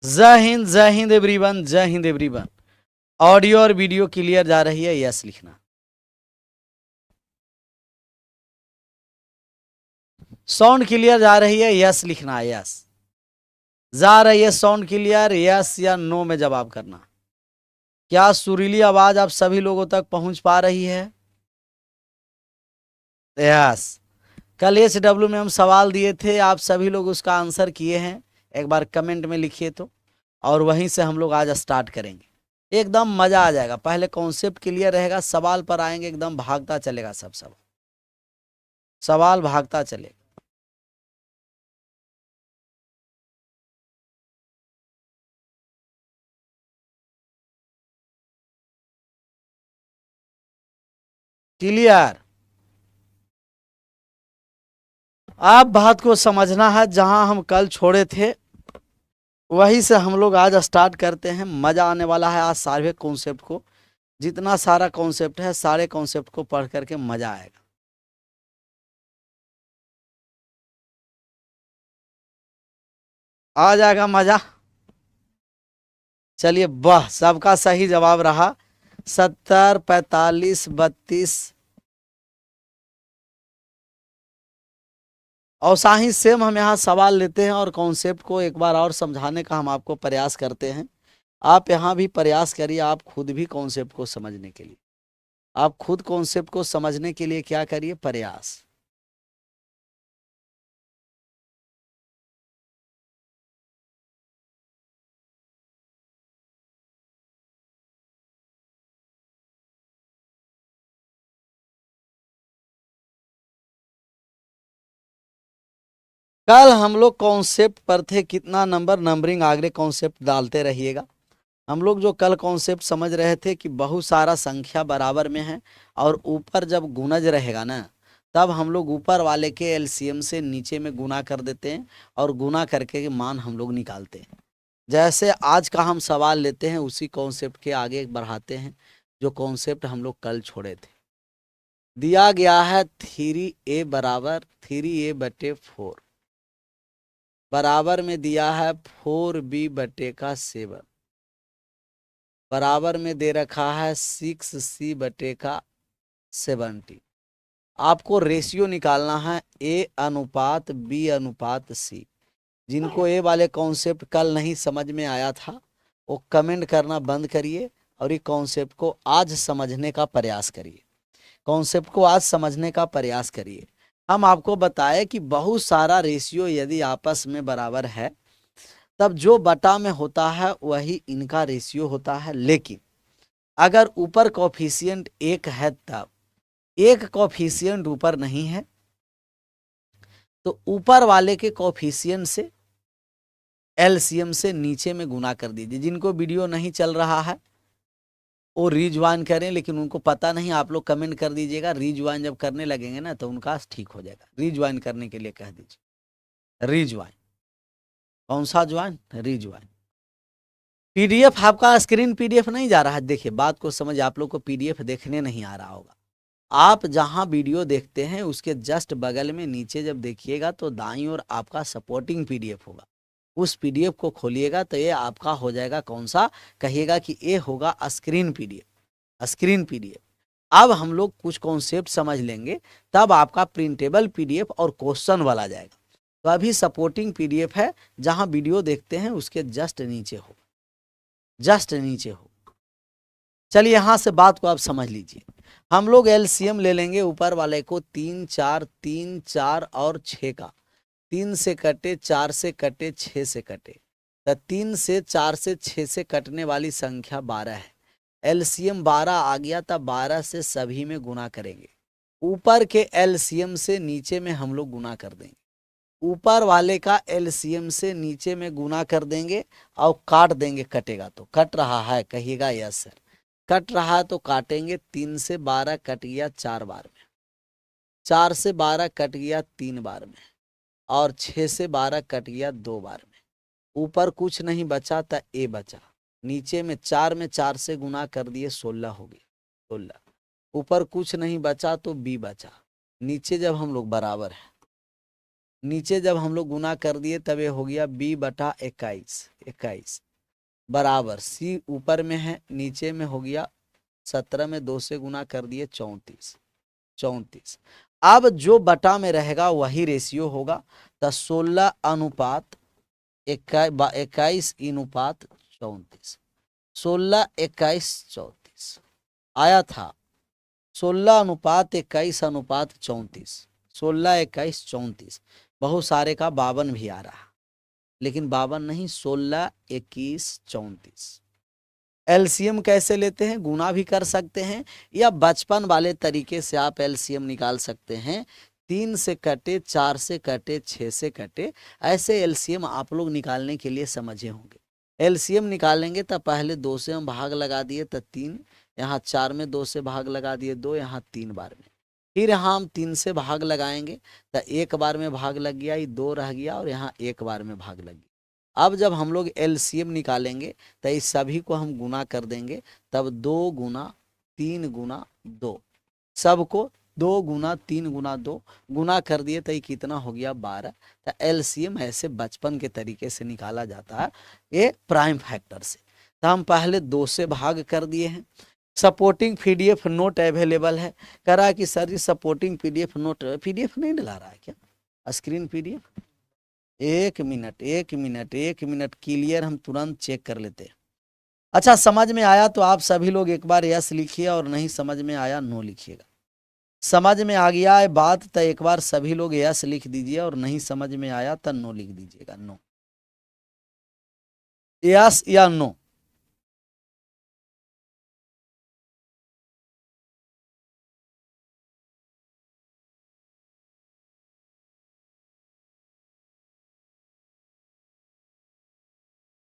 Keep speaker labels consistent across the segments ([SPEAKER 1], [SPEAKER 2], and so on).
[SPEAKER 1] जय हिंद एवरीवन, जय Hind everyone. Audio और वीडियो क्लियर जा रही है? यस लिखना। साउंड क्लियर जा रही है? यस लिखना। यस जा रही है साउंड क्लियर? यस या नो में जवाब करना। क्या सुरीली आवाज आप सभी लोगों तक पहुंच पा रही है? यस। कल SW में हम सवाल दिए थे, आप सभी लोग उसका आंसर किए हैं। एक बार कमेंट में लिखिए तो, और वहीं से हम लोग आज स्टार्ट करेंगे। एकदम मजा आ जाएगा। पहले कॉन्सेप्ट क्लियर रहेगा, सवाल पर आएंगे, एकदम भागता चलेगा। सब सवाल भागता चलेगा। क्लियर? आप बात को समझना है, जहां हम कल छोड़े थे वहीं से हम लोग आज स्टार्ट करते हैं। मजा आने वाला है आज सारे कॉन्सेप्ट को। जितना सारा कॉन्सेप्ट है, सारे कॉन्सेप्ट को पढ़ करके मजा आएगा। आ जाएगा मजा। चलिए, वाह, सबका सही जवाब रहा। 70, 45, 32। और साही सेम हम यहाँ सवाल लेते हैं और कॉन्सेप्ट को एक बार और समझाने का हम आपको प्रयास करते हैं। आप यहाँ भी प्रयास करिए, आप खुद भी कॉन्सेप्ट को समझने के लिए। आप खुद कॉन्सेप्ट को समझने के लिए क्या करिए? प्रयास। कल हम लोग कॉन्सेप्ट पर थे, कितना नंबर नंबरिंग आगे कॉन्सेप्ट डालते रहिएगा। हम लोग जो कल कॉन्सेप्ट समझ रहे थे कि बहुत सारा संख्या बराबर में है, और ऊपर जब गुणज रहेगा ना, तब हम लोग ऊपर वाले के एलसीएम से नीचे में गुना कर देते हैं, और गुना करके मान हम लोग निकालते हैं। जैसे आज का हम सवाल लेते हैं, उसी कॉन्सेप्ट के आगे बढ़ाते हैं, जो कॉन्सेप्ट हम लोग कल छोड़े थे। दिया गया है 3a बराबर 3a/4, बराबर में दिया है 4b/7, बराबर में दे रखा है 6c/70। आपको रेशियो निकालना है A/B/C। जिनको ए वाले कॉन्सेप्ट कल नहीं समझ में आया था, वो कमेंट करना बंद करिए और ये कॉन्सेप्ट को आज समझने का प्रयास करिए। कॉन्सेप्ट को आज समझने का प्रयास करिए। हम आपको बताए कि बहुत सारा रेशियो यदि आपस में बराबर है, तब जो बटा में होता है वही इनका रेशियो होता है। लेकिन अगर ऊपर कॉफिशिएंट एक है, तब एक कॉफिशिएंट ऊपर नहीं है, तो ऊपर वाले के कॉफिशिएंट से एलसीएम से नीचे में गुना कर दीजिए। जिनको वीडियो नहीं चल रहा है वो रीज्वाइन करें, लेकिन उनको पता नहीं, आप लोग कमेंट कर दीजिएगा। रीज्वाइन जब करने लगेंगे ना, तो उनका ठीक हो जाएगा। रीज्वाइन करने के लिए कह दीजिए। रीज्वाइन। कौन सा ज्वाइन? रीज्वाइन। पीडीएफ आपका स्क्रीन पीडीएफ नहीं जा रहा है? देखिए, बात को समझ, आप लोग को पीडीएफ देखने नहीं आ रहा होगा। आप जहां वीडियो देखते हैं उसके जस्ट बगल में नीचे जब देखिएगा, तो दाईं ओर आपका सपोर्टिंग पीडीएफ होगा। उस पीडीएफ को खोलिएगा तो ये आपका हो जाएगा कौन सा? कहिएगा कि ये होगा स्क्रीन पीडीएफ। Screen PDF. अब हम लोग कुछ कॉन्सेप्ट समझ लेंगे, तब आपका प्रिंटेबल पीडीएफ और क्वेश्चन वाला जाएगा। तो अभी सपोर्टिंग पीडीएफ है, जहां वीडियो देखते हैं उसके जस्ट नीचे हो, जस्ट नीचे हो। चलिए, यहां से बात को आप समझ लीजिए। हम लोग एलसीएम ले लेंगे ऊपर वाले को, 3 4 3 4 और 6 का। 3 से कटे, 4 से कटे, 6 से कटे, तो 3 से 4 से 6 से कटने वाली संख्या 12 है। एलसीएम 12 आ गया, तब 12 से सभी में गुना करेंगे। ऊपर के एलसीएम से नीचे में हम लोग गुना कर देंगे। ऊपर वाले का एलसीएम से नीचे में गुना कर देंगे और काट देंगे। कटेगा तो कट रहा है? कहिएगा यस सर। कट रहा है तो काटेंगे। 3 से 12 कट गया 4 बार में, 4 से 12 कट गया 3 बार में, और 6 से 12 कट गया 2 बार में। ऊपर कुछ नहीं बचा था, ए बचा। नीचे में 4 में 4 से गुना कर दिए, 16 हो गया, 16। ऊपर कुछ नहीं बचा तो बी बचा। नीचे जब हम लोग बराबर है, नीचे जब हम लोग गुना कर दिए तब ये हो गया b/21, 21 बराबर c ऊपर में है, नीचे में हो गया 17 में 2 से गुना कर दिए 34, 34। अब जो बटा में रहेगा वही रेशियो होगा, तो 16:21:34, 16:21:34 आया था। 16:21:34, 16:21:34 बहुत सारे का 52 भी आ रहा, लेकिन 52 नहीं, 16:21:34। एलसीएम कैसे लेते हैं? गुना भी कर सकते हैं या बचपन वाले तरीके से आप एलसीएम निकाल सकते हैं। 3 से कटे, 4 से कटे, 6 से कटे, ऐसे एलसीएम आप लोग निकालने के लिए समझे होंगे। एलसीएम निकालेंगे तो पहले 2 से हम भाग लगा दिए तो 3, यहाँ 4 में 2 से भाग लगा दिए 2, यहाँ 3 बार में, फिर यहाँ हम 3 से भाग लगाएंगे तो 1 बार में भाग लग गया, ये 2 रह गया और यहाँ 1 बार में भाग लग गया। अब जब हम लोग एलसीएम निकालेंगे तो इस सभी को हम गुना कर देंगे, तब 2 गुना 3 गुना 2, सबको 2 गुना 3 गुना 2 गुना कर दिए तो ये कितना हो गया? 12। तो एलसीएम ऐसे बचपन के तरीके से निकाला जाता है, ये प्राइम फैक्टर से। तो हम पहले 2 से भाग कर दिए हैं। सपोर्टिंग पीडीएफ नोट अवेलेबल है। कह रहा है कि सर जी सपोर्टिंग पीडीएफ नोट, पीडीएफ नहीं डला रहा है क्या स्क्रीन पीडीएफ? एक मिनट क्लियर, हम तुरंत चेक कर लेते हैं। अच्छा, समझ में आया तो आप सभी लोग एक बार यस लिखिए, और नहीं समझ में आया नो लिखिएगा। समझ में आ गया है बात तो एक बार सभी लोग यस लिख दीजिए, और नहीं समझ में आया तो नो लिख दीजिएगा। नो, यस या नो?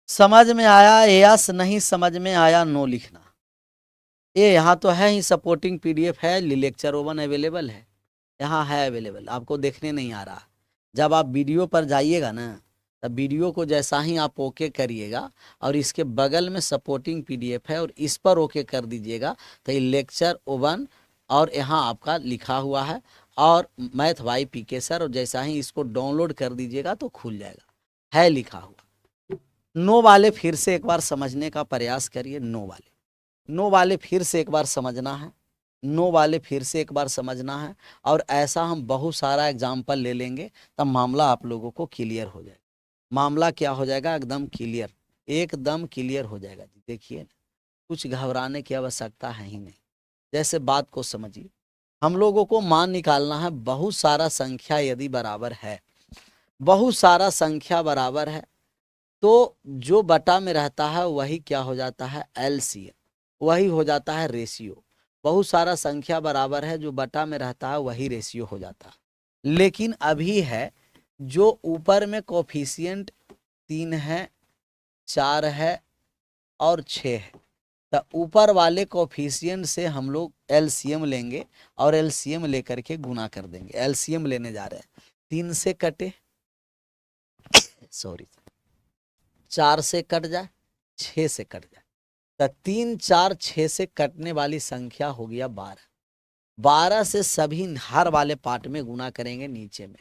[SPEAKER 1] समझ में आया यस, नहीं समझ में आया नो लिखना। ये यहाँ तो है ही, सपोर्टिंग पीडीएफ है, लेक्चर 1 अवेलेबल है, यहाँ है अवेलेबल, आपको देखने नहीं आ रहा। जब आप वीडियो पर जाइएगा ना, तब वीडियो को जैसा ही आप ओके करिएगा और इसके बगल में सपोर्टिंग पीडीएफ है और इस पर ओके कर दीजिएगा, तो ये लेक्चर 1 और यहाँ आपका लिखा हुआ है और मैथ वाई पीके सर, और जैसा ही इसको डाउनलोड कर दीजिएगा तो खुल जाएगा, है लिखा हुआ। नो वाले फिर से एक बार समझने का प्रयास करिए। नो वाले फिर से एक बार समझना है, नो वाले फिर से एक बार समझना है, और ऐसा हम बहुत सारा एग्जाम्पल ले लेंगे, तब मामला आप लोगों को क्लियर हो जाएगा। मामला क्या हो जाएगा? एकदम क्लियर, एकदम क्लियर हो जाएगा जी। देखिए, कुछ घबराने की आवश्यकता है ही नहीं, जैसे बात को समझिए। हम लोगों को मान निकालना है, बहुत सारा संख्या यदि बराबर है, बहुत सारा संख्या बराबर है, तो जो बटा में रहता है वही क्या हो जाता है? एलसीएम, वही हो जाता है रेशियो। बहुत सारा संख्या बराबर है, जो बटा में रहता है वही रेशियो हो जाता है। लेकिन अभी है जो ऊपर में कोफिशिएंट 3 है, 4 है और 6 है, तो ऊपर वाले कोफिशिएंट से हम लोग एलसीएम लेंगे और एलसीएम लेकर के गुना कर देंगे। एलसीएम लेने जा रहे हैं, 3 से कटे, सॉरी 4 से कट जाए, 6 से कट जाए, तो 3 4 6 से कटने वाली संख्या हो गया 12। 12 से सभी हर वाले पार्ट में गुना करेंगे नीचे में,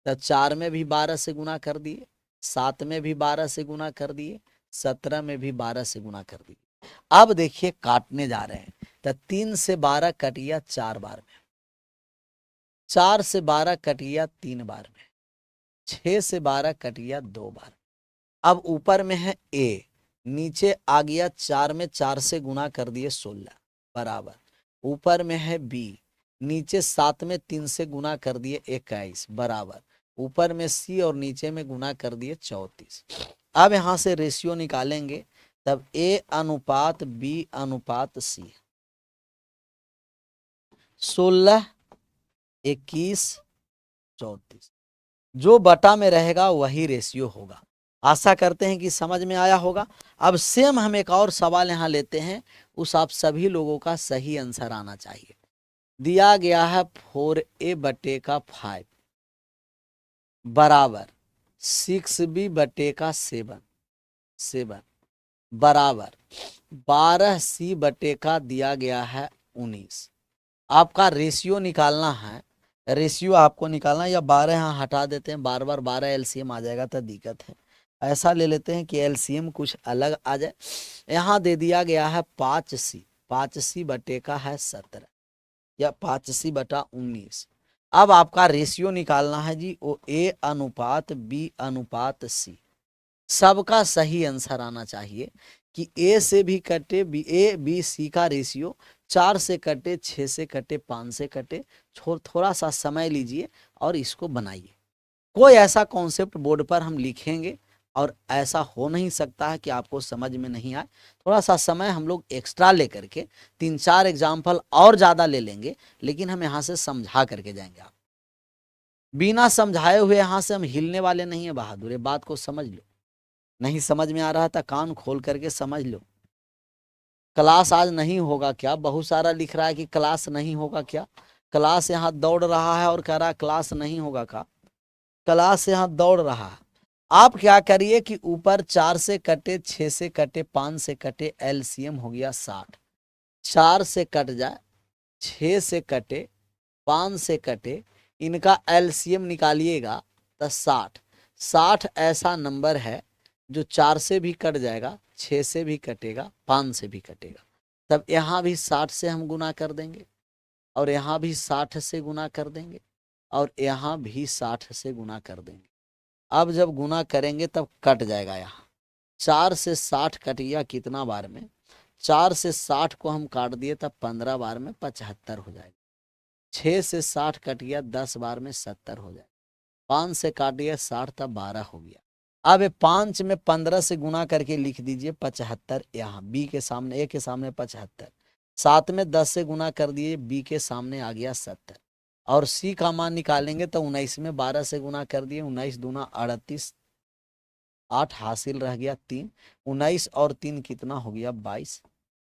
[SPEAKER 1] तो 4 में भी 12 से गुना कर दिए, 7 में भी 12 से गुना कर दिए, 17 में भी 12 से गुना कर दिए। अब देखिए काटने जा रहे हैं, तो 3 से 12 कट गया 4 बार में, 4 से 12 कट गया 3 बार में, 6 से 12 कट गया 2 बार। अब ऊपर में है ए, नीचे आ गया 4 में 4 से गुना कर दिए 16 बराबर। ऊपर में है बी, नीचे 7 में 3 से गुना कर दिए 21 बराबर। ऊपर में सी और नीचे में गुना कर दिए 34। अब यहां से रेशियो निकालेंगे, तब ए अनुपात बी अनुपात सी, 16 21 34, जो बटा में रहेगा वही रेशियो होगा। आशा करते हैं कि समझ में आया होगा। अब सेम हम एक और सवाल यहां लेते हैं, उस आप सभी लोगों का सही आंसर आना चाहिए। दिया गया है 4a/5 बराबर 6b/7 बराबर 12c/का दिया गया है 19। आपका रेशियो निकालना है, रेशियो आपको निकालना, या 12 यहाँ हटा देते हैं, बार बार 12 एलसीएम आ जाएगा तो दिक्कत है। ऐसा ले लेते हैं कि एलसीएम कुछ अलग आ जाए। यहाँ दे दिया गया है 5c, 5c बटे का है 17 या 5c बटा 19। अब आपका रेशियो निकालना है जी, वो a अनुपात b अनुपात c। सबका सही आंसर आना चाहिए कि ए से भी कटे बी, ए बी सी का रेशियो 4 से कटे, 6 से कटे, 5 से कटे। थोड़ा सा समय लीजिए और इसको बनाइए। कोई ऐसा कॉन्सेप्ट बोर्ड पर हम लिखेंगे और ऐसा हो नहीं सकता है कि आपको समझ में नहीं आए। थोड़ा सा समय हम लोग एक्स्ट्रा लेकर के 3-4 एग्जाम्पल और ज्यादा ले लेंगे, लेकिन हम यहाँ से समझा करके जाएंगे। आप बिना समझाए हुए यहाँ से हम हिलने वाले नहीं है बहादुर, ये बात को समझ लो। नहीं समझ में आ रहा था, कान खोल करके समझ लो। क्लास आज नहीं होगा क्या? बहुत सारा लिख रहा है कि क्लास नहीं होगा क्या। क्लास यहाँ दौड़ रहा है और कह रहा है क्लास नहीं होगा का। क्लास यहाँ दौड़ रहा है। आप क्या करिए कि ऊपर 4 से कटे, 6 से कटे, 5 से कटे, एलसीएम हो गया 60। 4 से कट जाए, 6 से कटे, 5 से कटे, इनका एलसीएम निकालिएगा तो 60। 60 ऐसा नंबर है जो 4 से भी कट जाएगा, 6 से भी कटेगा, 5 से भी कटेगा। तब यहाँ भी 60 से हम गुना कर देंगे, और यहाँ भी 60 से गुना कर देंगे, और यहाँ भी 60 से गुना कर देंगे। अब जब गुना करेंगे तब कट जाएगा। यहाँ 4 से 60 कट गया कितना बार में? 4 से 60 को हम काट दिए तब 15 बार में 75 हो जाएगा। 6 से 60 कट गया 10 बार में 70 हो जाएगा। 5 से काट दिया 60 तब 12 हो गया। अब 5 में 15 से गुना करके लिख दीजिए 75। यहाँ बी के सामने, ए के सामने 75। 7 में 10 से गुना कर दिए, बी के सामने आ गया 70। और सी का मान निकालेंगे तो 19 में 12 से गुना कर दिए, 19 दूना 38, 8 हासिल रह गया 3। 19 और 3 कितना हो गया? 22,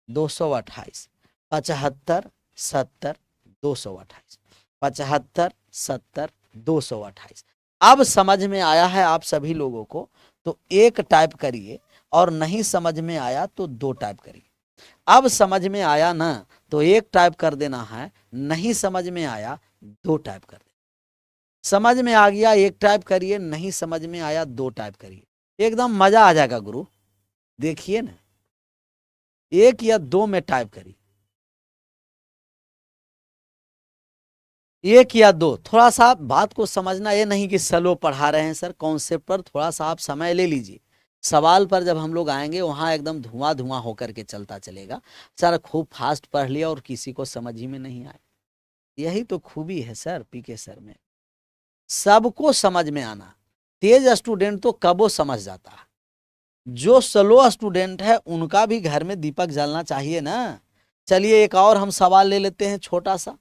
[SPEAKER 1] 228। 75, 70, 228, 75, 70, 228। अब समझ में आया है आप सभी लोगों को तो एक टाइप करिए, और नहीं समझ में आया तो 2 टाइप करिए। अब समझ में आया ना तो 1 टाइप कर देना है, नहीं समझ में आया 2 टाइप कर देना। समझ में आ गया 1 टाइप करिए, नहीं समझ में आया 2 टाइप करिए, एकदम मजा आ जाएगा गुरु। देखिए ना, 1 या 2 में टाइप करिए, 1 या 2। थोड़ा सा बात को समझना, ये नहीं कि स्लो पढ़ा रहे हैं सर, कॉन्सेप्ट पर थोड़ा सा आप समय ले लीजिए। सवाल पर जब हम लोग आएंगे वहां एकदम धुआं धुआं होकर के चलता चलेगा। सर खूब फास्ट पढ़ लिया और किसी को समझ ही में नहीं आए। यही तो खूबी है सर पीके सर में, सबको समझ में आना। तेज स्टूडेंट तो कबो समझ जाता है, जो स्लो स्टूडेंट है उनका भी घर में दीपक जलना चाहिए ना। चलिए एक और हम सवाल ले लेते हैं, छोटा सा।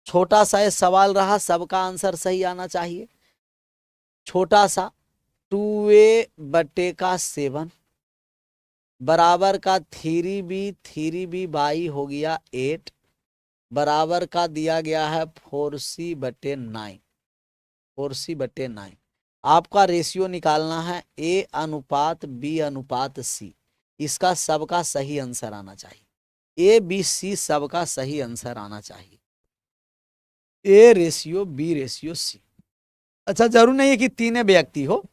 [SPEAKER 1] छोटा सा ये सवाल रहा, सबका आंसर सही आना चाहिए। छोटा सा, 2a बटे का 7 बराबर का 3b बाई हो गया 8 बराबर का दिया गया है 4c बटे 9। 4c बटे 9। आपका रेशियो निकालना है a अनुपात b अनुपात c। इसका सबका सही आंसर आना चाहिए। a b c सबका सही आंसर आना चाहिए। a ratio b ratio c। अच्छा जरूर नहीं है कि 3 व्यक्ति हो,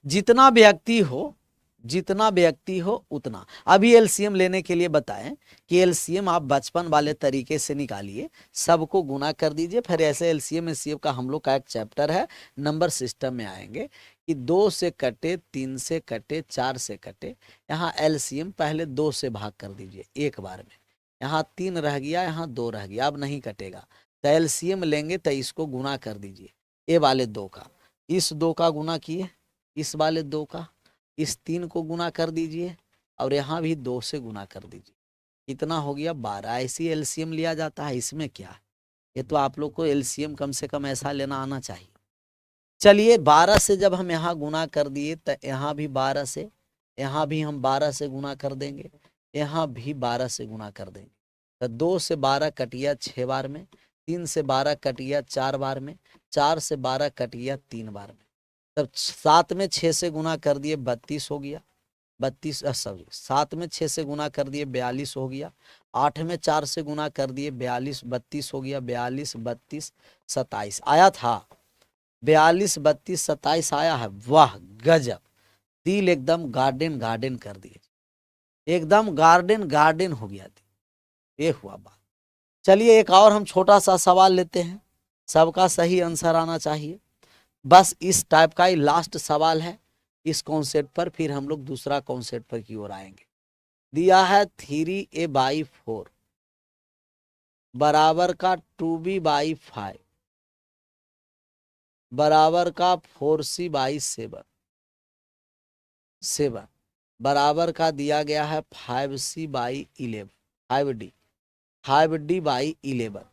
[SPEAKER 1] जितना व्यक्ति हो, जितना व्यक्ति हो उतना। अभी एलसीएम लेने के लिए बताएं कि एलसीएम आप बचपन वाले तरीके से निकालिए, सबको गुना कर दीजिए। फिर ऐसे एलसीएम एचसीएफ का हम लोग का एक चैप्टर है, नंबर सिस्टम में आएंगे कि 2 से कटे, 3 से कटे, 4 से कटे। यहाँ एलसीएम पहले 2 से भाग कर दीजिए एक बार में। यहाँ 3 रह गया, यहाँ 2 रह गया, अब नहीं कटेगा। तो एलसीएम लेंगे तो इसको गुना कर दीजिए, ए वाले 2 का, इस 2 का गुना किए, इस वाले 2 का, इस 3 को गुना कर दीजिए, और यहाँ भी 2 से गुना कर दीजिए। कितना हो गया? 12। ऐसी एलसीएम लिया जाता है, इसमें क्या है? ये तो आप लोग को एलसीएम कम से कम ऐसा लेना आना चाहिए। चलिए 12 से जब हम यहाँ गुना कर दिए तो यहाँ भी 12 से, यहाँ भी हम 12 से गुना कर देंगे, यहाँ भी 12 से गुना कर देंगे। तो 2 से 12 कट गया 6 बार में, 3 से 12 कट गया 4 बार में, 4 से 12 कट गया 3 बार में। तब 7 में 6 से गुना कर दिए 32 हो गया, 32, सॉरी 7 में 6 से गुना कर दिए 42 हो गया, 8 में 4 से गुना कर दिए 42, 32 हो गया, 42 32 27 आया था, 42 32 27 आया है। वाह गजब, दिल एकदम गार्डन गार्डन कर दिए, एकदम गार्डन गार्डन हो गया दिल, ये हुआ बात। चलिए एक और हम छोटा सा सवाल लेते हैं, सबका सही आंसर आना चाहिए, बस इस टाइप का ही लास्ट सवाल है इस कॉन्सेप्ट पर, फिर हम लोग दूसरा कॉन्सेप्ट पर की ओर आएंगे। दिया है 3a/4 बराबर का 2b/5 बराबर का 4c/7 बराबर का दिया गया है 5c/11 5d 5d/11।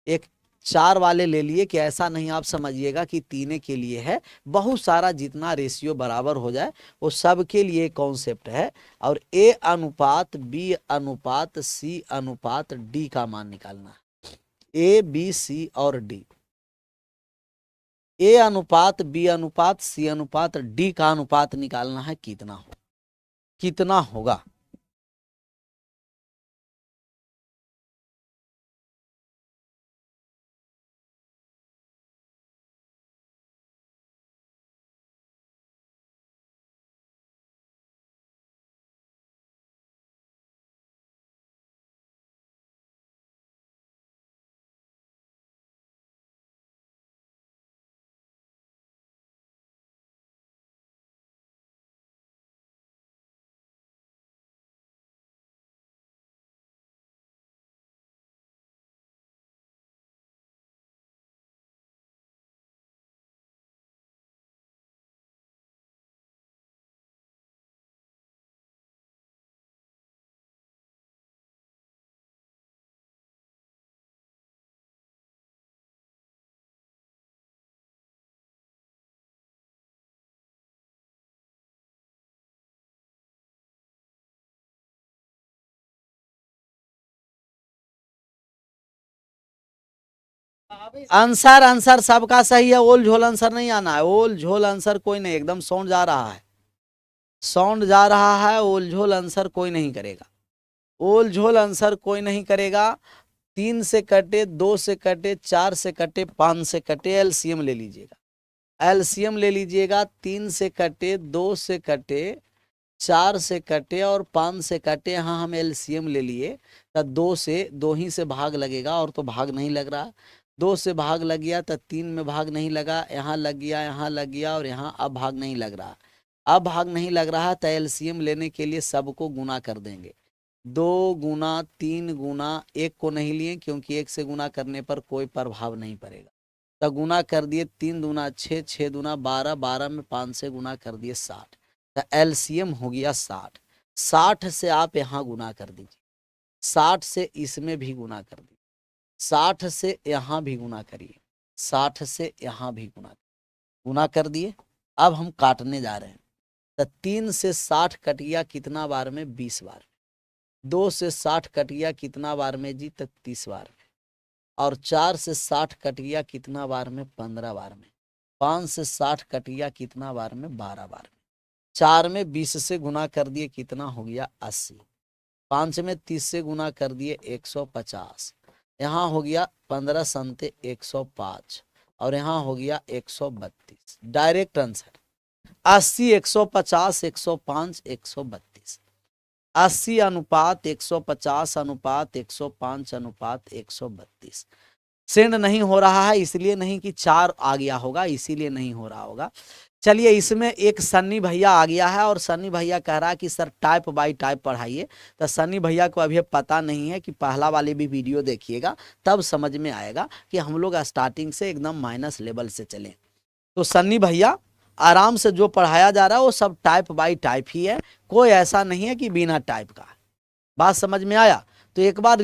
[SPEAKER 1] एक 4 वाले ले लिए कि ऐसा नहीं आप समझिएगा कि तीने के लिए है, बहुत सारा जितना रेशियो बराबर हो जाए वो सब के लिए कॉन्सेप्ट है। और a अनुपात b अनुपात c अनुपात d का मान निकालना है, a b c और d। a अनुपात b अनुपात c अनुपात d का अनुपात निकालना है, कितना होगा। आंसर आंसर सबका सही है, ओल झोल आंसर नहीं आना है, ओल झोल आंसर कोई नहीं, एकदम साउंड जा रहा है, साउंड जा रहा है, ओल झोल आंसर कोई नहीं करेगा, ओल झोल आंसर कोई नहीं करेगा। 3 से कटे, 2 से कटे, 4 से कटे, 5 से कटे, एलसीएम ले लीजिएगा, एलसीएम ले लीजिएगा। 3 से कटे, 2 से कटे, 4 से कटे और 5 से कटे, यहाँ हम एलसीएम ले लिए तो 2 ही से भाग लगेगा, और तो भाग नहीं लग रहा, 2 से भाग लग गया तो 3 में भाग नहीं लगा, यहाँ लग गया, यहाँ लग गया, और यहाँ अब भाग नहीं लग रहा, अब भाग नहीं लग रहा तो एलसीएम लेने के लिए सबको गुना कर देंगे, 2 गुना 3 गुना, एक को नहीं लिए क्योंकि एक से गुना करने पर कोई प्रभाव नहीं पड़ेगा, तो गुना कर दिए, 3 दूना 6, 6 दूना 12, 12 में 5 से गुना कर दिए 60, तो एलसीएम हो गया 60। 60 से आप यहाँ गुना कर दीजिए, 60 से इसमें भी गुना कर दीजिए, 60 से यहाँ भी गुना करिए, 60 से यहाँ भी गुना कर दिए। अब हम काटने जा रहे हैं, तो 3 से 60 कटिया कितना बार में, 20 बार में, 2 से 60 कटिया कितना बार में जी, तो 30 बार में, और 4 से 60 कटिया कितना बार में, 15 बार में, 5 से 60 कटिया कितना बार में, 12 बार में, 4 में 20 से गुना कर दिए कितना हो गया, 80, 5 में 30 से गुना कर दिए 150, यहाँ हो गया 15 संते 105, और यहाँ हो गया 132, डायरेक्ट आंसर 80 150 105 132, 80 अनुपात 150 अनुपात 105 अनुपात 132। सेंड नहीं हो रहा है इसलिए नहीं कि 4 आ गया होगा, इसीलिए नहीं हो रहा होगा। चलिए इसमें एक सन्नी भैया आ गया है, और सन्नी भैया कह रहा है कि सर टाइप बाय टाइप पढ़ाइए, तो सन्नी भैया को अभी पता नहीं है कि पहला वाली भी वीडियो देखिएगा तब समझ में आएगा कि हम लोग स्टार्टिंग से एकदम माइनस लेवल से चलें। तो सन्नी भैया आराम से जो पढ़ाया जा रहा है वो सब टाइप बाय टाइप ही है, कोई ऐसा नहीं है कि बिना टाइप का। बात समझ में आया? तो एक बार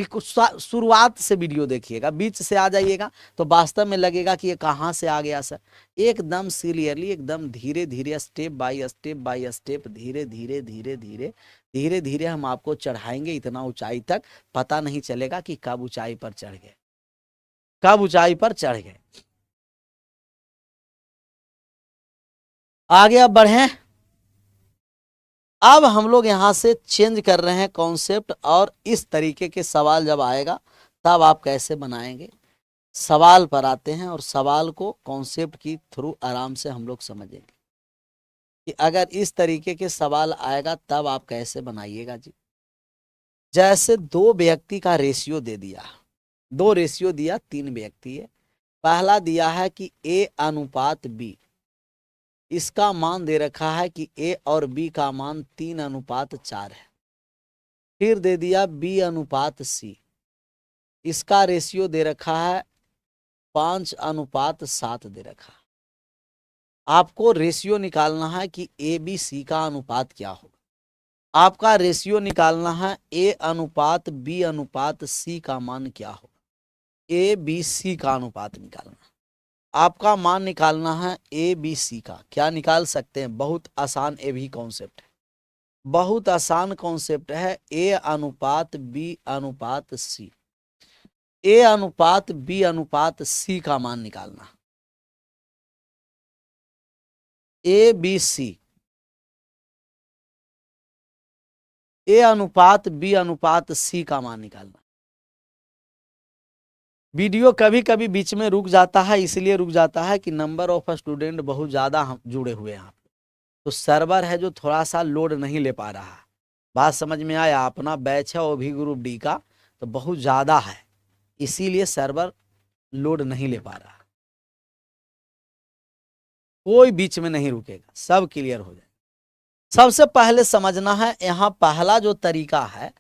[SPEAKER 1] शुरुआत से वीडियो देखिएगा, बीच से आ जाइएगा तो वास्तव में लगेगा कि ये कहाँ से आ गया सर। एकदम क्लियरली, एकदम धीरे धीरे, स्टेप बाय स्टेप, धीरे धीरे धीरे धीरे धीरे धीरे हम आपको चढ़ाएंगे इतना ऊंचाई तक, पता नहीं चलेगा कि कब ऊंचाई पर चढ़ गए, कब ऊंचाई पर चढ़ गए। आगे अब बढ़े, अब हम लोग यहाँ से चेंज कर रहे हैं कॉन्सेप्ट, और इस तरीके के सवाल जब आएगा तब आप कैसे बनाएंगे। सवाल पर आते हैं और सवाल को कॉन्सेप्ट की थ्रू आराम से हम लोग समझेंगे कि अगर इस तरीके के सवाल आएगा तब आप कैसे बनाइएगा जी। जैसे दो व्यक्ति का रेशियो दे दिया, दो रेशियो दिया, तीन व्यक्ति है। पहला दिया है कि ए अनुपात बी, इसका मान दे रखा है कि ए और बी का मान 3:4 है। फिर दे दिया बी अनुपात सी, इसका रेशियो दे रखा है 5:7 दे रखा है। आपको रेशियो निकालना है कि ए बी सी का अनुपात क्या होगा। आपका रेशियो निकालना है ए अनुपात बी अनुपात सी का मान क्या होगा। ए बी सी का अनुपात निकालना, आपका मान निकालना है ए बी सी का। क्या निकाल सकते हैं, बहुत आसान ए भी कॉन्सेप्ट है, बहुत आसान कॉन्सेप्ट है। ए अनुपात बी अनुपात सी, ए अनुपात बी अनुपात सी का मान निकालना। ए बी सी, ए अनुपात बी अनुपात सी का मान निकालना। वीडियो कभी कभी बीच में रुक जाता है, इसलिए रुक जाता है कि नंबर ऑफ स्टूडेंट बहुत ज़्यादा जुड़े हुए हैं, तो सर्वर है जो थोड़ा सा लोड नहीं ले पा रहा। बात समझ में आया। अपना बैच है वो भी ग्रुप डी का, तो बहुत ज़्यादा है, इसीलिए सर्वर लोड नहीं ले पा रहा। कोई बीच में नहीं रुकेगा, सब क्लियर हो जाए। सबसे पहले समझना है, यहाँ पहला जो तरीका है,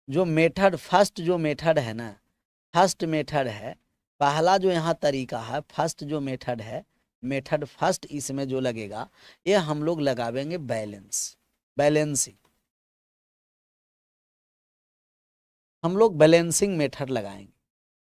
[SPEAKER 1] जो मेथड, फर्स्ट जो मेथड है ना, फर्स्ट मेथड है, पहला जो यहाँ तरीका है, फर्स्ट जो मेथड है, मेथड फर्स्ट, इसमें जो लगेगा ये हम लोग लगावेंगे बैलेंस, बैलेंसिंग। हम लोग बैलेंसिंग मेथड लगाएंगे,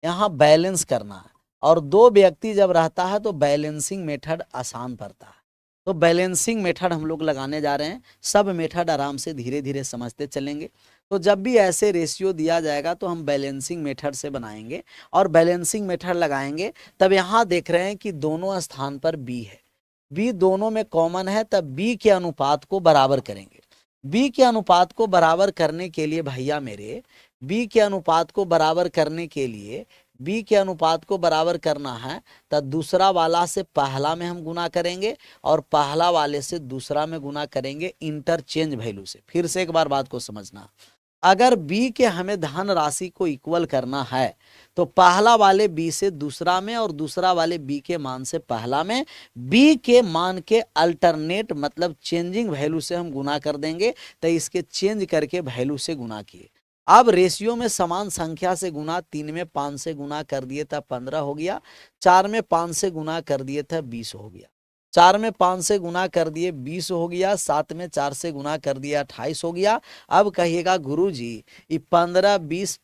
[SPEAKER 1] यहाँ बैलेंस करना है। और दो व्यक्ति जब रहता है तो बैलेंसिंग मेथड आसान पड़ता है, तो बैलेंसिंग मेथड हम लोग लगाने जा रहे हैं। सब मेथड आराम से धीरे धीरे समझते चलेंगे। तो जब भी ऐसे रेशियो दिया जाएगा तो हम बैलेंसिंग मेथड से बनाएंगे और बैलेंसिंग मेथड लगाएंगे। तब यहाँ देख रहे हैं कि दोनों स्थान पर बी है, बी दोनों में कॉमन है, तब बी के अनुपात को बराबर करेंगे। बी के अनुपात को बराबर करने के लिए भैया मेरे, बी के अनुपात को बराबर करने के लिए, बी के अनुपात को बराबर करना है तो दूसरा वाला से पहला में हम गुना करेंगे और पहला वाले से दूसरा में गुना करेंगे इंटरचेंज वैल्यू से। फिर से एक बार बात को समझना, अगर बी के हमें धन राशि को इक्वल करना है तो पहला वाले बी से दूसरा में और दूसरा वाले बी के मान से पहला में, बी के मान के अल्टरनेट मतलब चेंजिंग वैल्यू से हम गुना कर देंगे। तो इसके चेंज करके वैल्यू से गुना किए। अब रेशियो में समान संख्या से गुना, 3 में 5 से गुना कर दिए था 15 हो गया, 4 में 5 से गुना कर दिए था 20 हो गया, 4 में 5 से गुना कर दिए 20 हो गया, 7 में 4 से गुना कर दिया 28 हो गया। अब कहिएगा गुरुजी ये 15, 20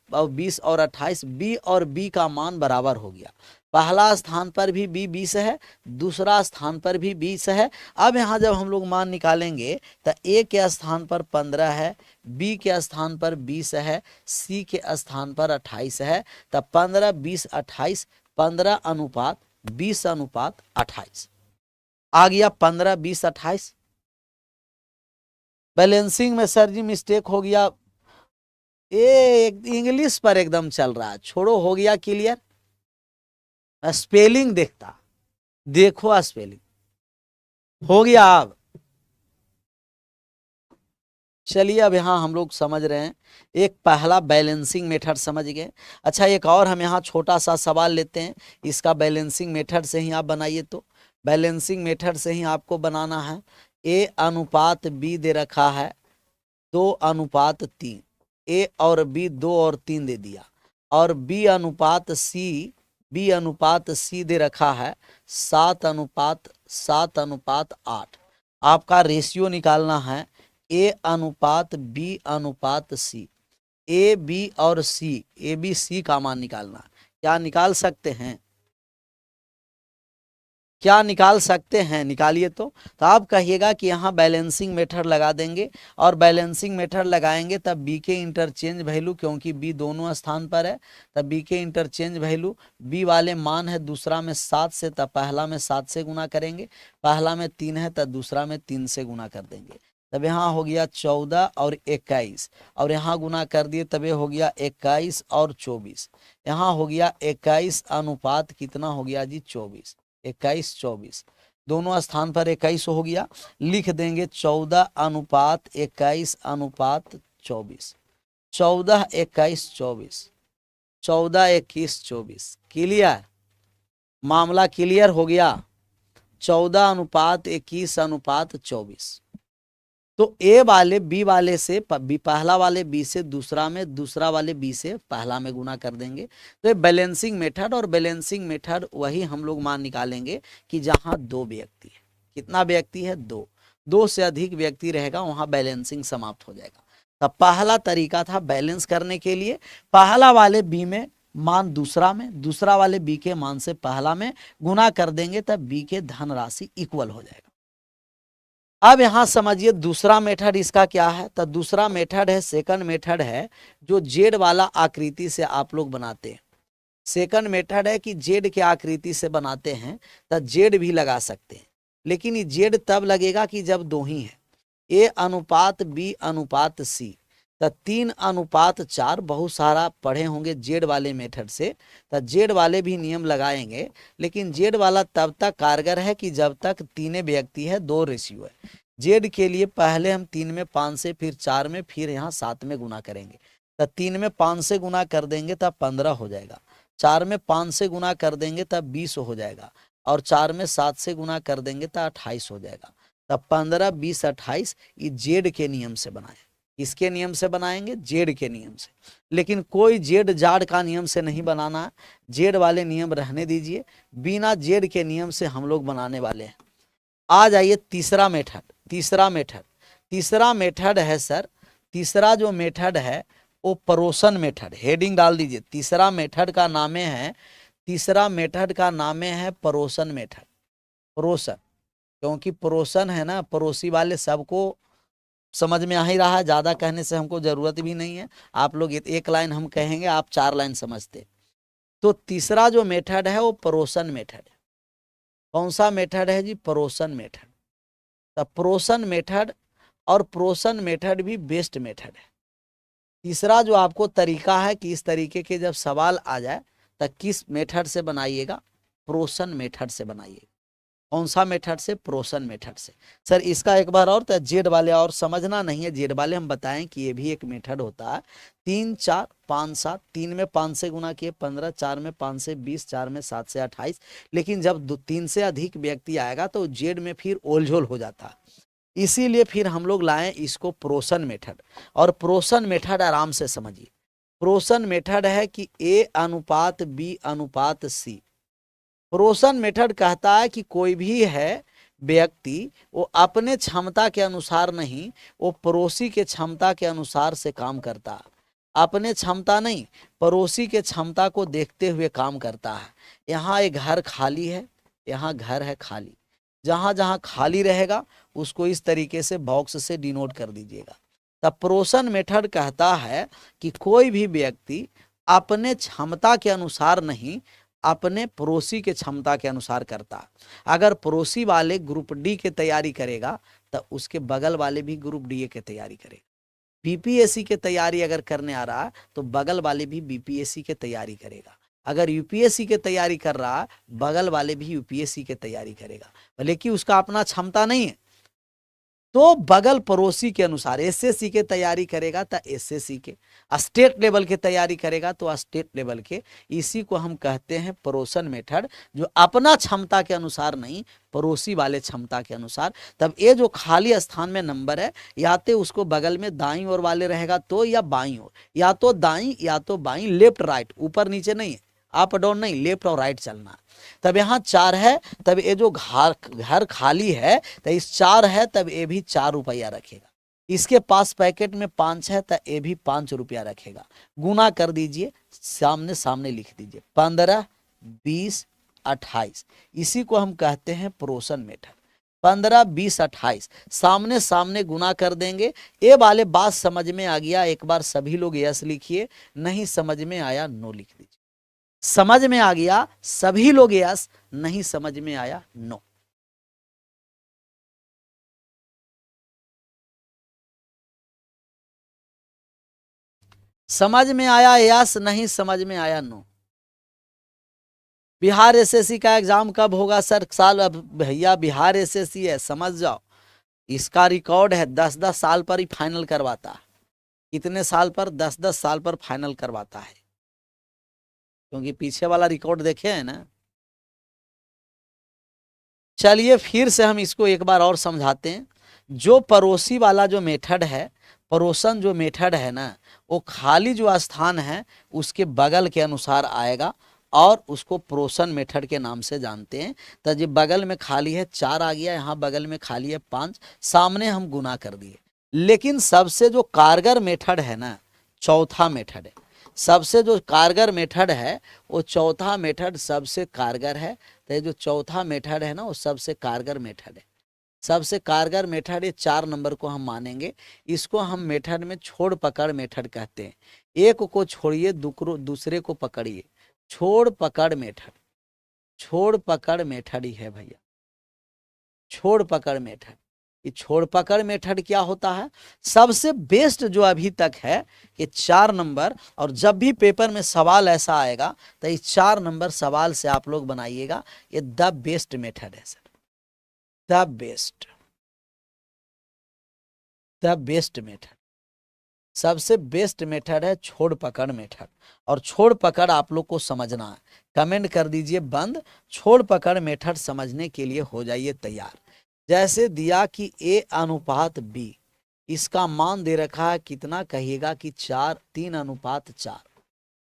[SPEAKER 1] और 28, बी और बी का मान बराबर हो गया। पहला स्थान पर भी बी 20 है, दूसरा स्थान पर भी 20 है। अब यहाँ जब हम लोग मान निकालेंगे तो ए के स्थान पर 15 है, बी के स्थान पर 20 है, सी के स्थान पर 28 है। तब 15, 20, 28, 15 अनुपात 20 अनुपात 28 आ गया। 15, 20, 28। बैलेंसिंग में सर जी मिस्टेक हो गया, ये इंग्लिश पर एकदम चल रहा है, छोड़ो, हो गया क्लियर। स्पेलिंग देखता, देखो स्पेलिंग हो गया। अब चलिए, अब यहाँ हम लोग समझ रहे हैं, एक पहला बैलेंसिंग मेथड समझ गए। अच्छा, एक और हम यहाँ छोटा सा सवाल लेते हैं, इसका बैलेंसिंग मेथड से ही आप बनाइए। तो बैलेंसिंग मेथड से ही आपको बनाना है। ए अनुपात बी दे रखा है 2:3, ए और बी 2 और 3 दे दिया, और बी अनुपात सी दे रखा है 7:8। आपका रेशियो निकालना है ए अनुपात बी अनुपात सी, ए बी और सी, ए बी सी का मान निकालना। क्या निकाल सकते हैं, क्या निकाल सकते हैं, निकालिए। तो आप कहिएगा कि यहाँ बैलेंसिंग मेथड लगा देंगे, और बैलेंसिंग मेथड लगाएंगे तब बी के इंटरचेंज वैल्यू, क्योंकि बी दोनों स्थान पर है, तब बी के इंटरचेंज वैल्यू, बी वाले मान है दूसरा में 7 से, तब पहला में 7 से गुना करेंगे, पहला में 3 है तब दूसरा में 3 से गुना कर देंगे। तब यहाँ हो गया 14 और 21, और यहाँ गुना कर दिए तब ये हो गया 21 और 24। यहाँ हो गया 21 अनुपात कितना हो गया जी 24, 21 24, दोनों स्थान पर 21 हो गया। लिख देंगे 14 अनुपात 21 अनुपात 24, 14 21 24, 14 21 24। क्लियर, मामला क्लियर हो गया। 14 अनुपात 21 अनुपात 24। तो ए वाले बी वाले से पहला वाले बी से दूसरा में, दूसरा वाले बी से पहला में गुना कर देंगे। तो ये बैलेंसिंग मेथड, और बैलेंसिंग मेथड वही हम लोग मान निकालेंगे कि जहां दो व्यक्ति है। कितना व्यक्ति है? दो। दो से अधिक व्यक्ति रहेगा वहां बैलेंसिंग समाप्त हो जाएगा। तब पहला तरीका था बैलेंस करने के लिए, पहला वाले बी में मान दूसरा में, दूसरा वाले बी के मान से पहला में गुना कर देंगे, तब बी के धनराशि इक्वल हो जाएगा। अब यहां समझिए दूसरा मेथड इसका क्या है। तो दूसरा मेथड है, सेकंड मेथड है, जो जेड वाला आकृति से आप लोग बनाते हैं। सेकंड मेथड है कि जेड के आकृति से बनाते हैं, तो जेड भी लगा सकते हैं, लेकिन ये जेड तब लगेगा कि जब दो ही है, ए अनुपात बी अनुपात सी। तो 3:4 बहुत सारा पढ़े होंगे जेड वाले मेथड से, तो जेड वाले भी नियम लगाएंगे, लेकिन जेड वाला तब तक कारगर है कि जब तक तीन व्यक्ति है, 2 रेशियो है। जेड के लिए पहले हम 3 में 5 से, फिर 4 में, फिर यहाँ 7 में गुना करेंगे। तो 3 में 5 से गुना कर देंगे तब 15 हो जाएगा, 4 में 5 से गुना कर देंगे तब 20 हो जाएगा, और 4 में 7 से गुना कर देंगे तब 28 हो जाएगा। तब 15 20 28 ये जेड के नियम से बनाए। इसके नियम से बनाएंगे, जेड के नियम से। लेकिन कोई जेड जाड़ का नियम से नहीं बनाना है, जेड वाले नियम रहने दीजिए, बिना जेड के नियम से हम लोग बनाने वाले हैं। आ जाइए तीसरा मेथड। तीसरा मेथड, तीसरा मेथड है सर, तीसरा जो मेथड है वो परोसन मेथड। हेडिंग डाल दीजिए, तीसरा मेथड का नामे है, तीसरा मेथड का नामे है परोसन मेथड। परोसन, क्योंकि परोसन है ना, पड़ोसी वाले सबको समझ में आ ही रहा है, ज्यादा कहने से हमको जरूरत भी नहीं है। आप लोग एक लाइन हम कहेंगे, आप 4 लाइन समझते। तो तीसरा जो मेथड है वो परोसन मेथड है। कौन सा मेथड है जी? परोसन मेथड। तो परोसन मेथड और प्रोसन मेथड भी बेस्ट मेथड है। तीसरा जो आपको तरीका है कि इस तरीके के जब सवाल आ जाए तो किस मेथड से बनाइएगा? प्रोसन मेथड से बनाइएगा। कौन सा मेथड से? प्रोसन मेथड से। सर इसका एक बार और, तो जेड वाले और समझना नहीं है, जेड वाले हम बताएं कि ये भी एक मेथड होता है। 3 4 5 7, 3 में 5 से गुना किए 15, 4 में 5 से 20, 4 में 7 से 28। लेकिन जब 3 से अधिक व्यक्ति आएगा तो जेड में फिर ओलझोल हो जाता है, इसीलिए फिर हम लोग लाएं इसको प्रोसन मेथड। और प्रोसन मेथड आराम से समझिए। प्रोसन मेथड है कि ए अनुपात बी अनुपात सी। प्रोसन मेथड कहता है कि कोई भी है व्यक्ति, वो अपने क्षमता के अनुसार नहीं, वो पड़ोसी के क्षमता के अनुसार से काम करता है। अपने क्षमता नहीं, पड़ोसी के क्षमता को देखते हुए काम करता है। यहाँ एक घर खाली है, यहाँ घर है खाली, जहां जहां खाली रहेगा उसको इस तरीके से बॉक्स से डिनोट कर दीजिएगा। तब प्रोसन मेथड कहता है कि कोई भी व्यक्ति अपने क्षमता के अनुसार नहीं, अपने पड़ोसी के क्षमता के अनुसार करता। अगर पड़ोसी वाले ग्रुप डी के तैयारी करेगा तो उसके बगल वाले भी ग्रुप डी के तैयारी करेगा। बीपीएससी के तैयारी अगर करने आ रहा तो बगल वाले भी बीपीएससी के तैयारी करेगा। अगर यूपीएससी के तैयारी कर रहा, बगल वाले भी यूपीएससी के तैयारी करेगा। भले कि उसका अपना क्षमता नहीं है, तो बगल पड़ोसी के अनुसार एसएससी के तैयारी करेगा तो एसएससी के, स्टेट लेवल के तैयारी करेगा तो स्टेट लेवल के। इसी को हम कहते हैं परोसन मेथड, जो अपना क्षमता के अनुसार नहीं, पड़ोसी वाले क्षमता के अनुसार। तब ये जो खाली स्थान में नंबर है, या तो उसको बगल में दाईं ओर वाले रहेगा तो, या बाईं ओर, या तो दाईं या तो बाईं, लेफ्ट राइट, ऊपर नीचे नहीं है, अप डाउन नहीं, लेफ्ट और राइट चलना। तब यहाँ 4 है, तब ये जो घर खाली है तो इस 4 है, तब ये भी 4 रुपया रखेगा। इसके पास पैकेट में 5 है तो ये भी 5 रुपया रखेगा। गुना कर दीजिए, सामने सामने लिख दीजिए, 15 20 28। इसी को हम कहते हैं प्रोसन मेथड। 15 20 28 सामने सामने गुना कर देंगे। ये वाले बात समझ में आ गया? एक बार सभी लोग यस लिखिए, नहीं समझ में आया नो लिख दीजिए। समझ में आ गया सभी लोग यस, नहीं समझ में आया नो। समझ में आया यस, नहीं समझ में आया नो। बिहार एसएससी का एग्जाम कब होगा सर? साल, अब भैया बिहार एसएससी है, समझ जाओ। इसका रिकॉर्ड है 10-10 साल पर ही फाइनल करवाता है। कितने साल पर? 10-10 साल पर फाइनल करवाता है, क्योंकि पीछे वाला रिकॉर्ड देखे है ना। चलिए फिर से हम इसको एक बार और समझाते हैं। जो पड़ोसी वाला जो मेथड है, पड़ोसन जो मेथड है ना, वो खाली जो स्थान है उसके बगल के अनुसार आएगा और उसको पड़ोसन मेथड के नाम से जानते हैं। तो जो बगल में खाली है 4 आ गया, यहाँ बगल में खाली है 5, सामने हम गुना कर दिए। लेकिन सबसे जो कारगर मेथड है ना, चौथा मेथड है। सबसे जो कारगर मेथड है वो चौथा मेथड सबसे कारगर है। तो ये जो चौथा मेथड है ना, वो सबसे कारगर मेथड है। सबसे कारगर मेथड ये 4 नंबर को हम मानेंगे। इसको हम मेथड में छोड़ पकड़ मेथड कहते हैं। एक को छोड़िए, दूसरे को पकड़िए। छोड़ पकड़ मेथड, छोड़ पकड़ मेथड ही है भैया, छोड़ पकड़ मेथड। ये छोड़ पकड़ मेथड क्या होता है? सबसे बेस्ट जो अभी तक है ये 4 नंबर। और जब भी पेपर में सवाल ऐसा आएगा तो ये 4 नंबर सवाल से आप लोग बनाइएगा। ये द बेस्ट मेथड है sir, the best, the best method. सबसे बेस्ट मेथड है छोड़ पकड़ मेथड। और छोड़ पकड़ आप लोग को समझना है, कमेंट कर दीजिए बंद। छोड़ पकड़ मेथड समझने के लिए हो जाइए तैयार। जैसे दिया कि A अनुपात B, इसका मान दे रखा है कितना? कहिएगा कि 4, 3:4,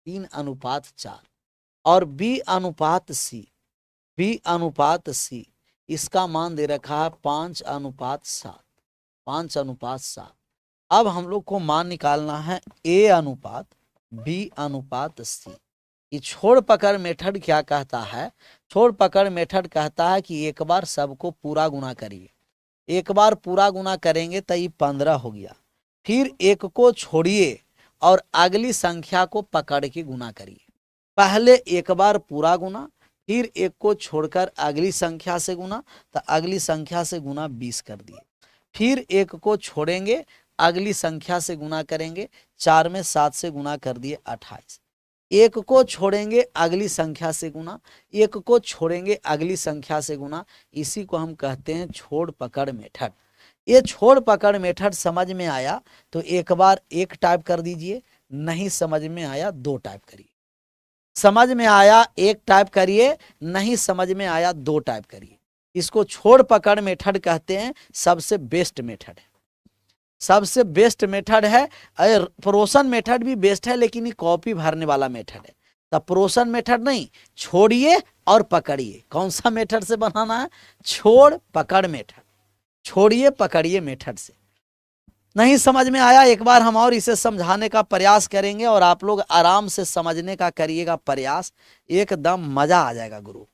[SPEAKER 1] 3:4। और B अनुपात C, B अनुपात C, इसका मान दे रखा है 5:7, 5:7। अब हम लोग को मान निकालना है A अनुपात B अनुपात C। ये छोड़ पकड़ मेथड क्या कहता है? छोड़ पकड़ मेथड कहता है कि एक बार सबको पूरा गुना करिए। एक बार पूरा गुना करेंगे तो ये 15 हो गया। फिर एक को छोड़िए और अगली संख्या को पकड़ के गुना करिए। पहले एक बार पूरा गुना, फिर एक को छोड़कर अगली संख्या से गुना, तो अगली संख्या से गुना 20 कर दिए। फिर एक को छोड़ेंगे, अगली संख्या से गुना करेंगे, 4 में 7 से गुना कर दिए 28। एक को छोड़ेंगे, अगली संख्या से गुना, एक को छोड़ेंगे, अगली संख्या से गुना। इसी को हम कहते हैं छोड़ पकड़ मेथड। ये छोड़ पकड़ मेथड समझ में आया तो एक बार 1 टाइप कर दीजिए, नहीं समझ में आया 2 टाइप करिए। समझ में आया 1 टाइप करिए, नहीं समझ में आया 2 टाइप करिए। इसको छोड़ पकड़ मेथड कहते हैं, सबसे बेस्ट मेथड है, सबसे बेस्ट मेथड है। पड़ोसन मेथड भी बेस्ट है, लेकिन ये कॉपी भरने वाला मेथड है। तो पड़ोसन मेथड नहीं, छोड़िए और पकड़िए। कौन सा मेथड से बनाना है? छोड़ पकड़ मेथड, छोड़िए पकड़िए मेथड से। नहीं समझ में आया, एक बार हम और इसे समझाने का प्रयास करेंगे और आप लोग आराम से समझने का करिएगा प्रयास, एकदम मजा आ जाएगा गुरु।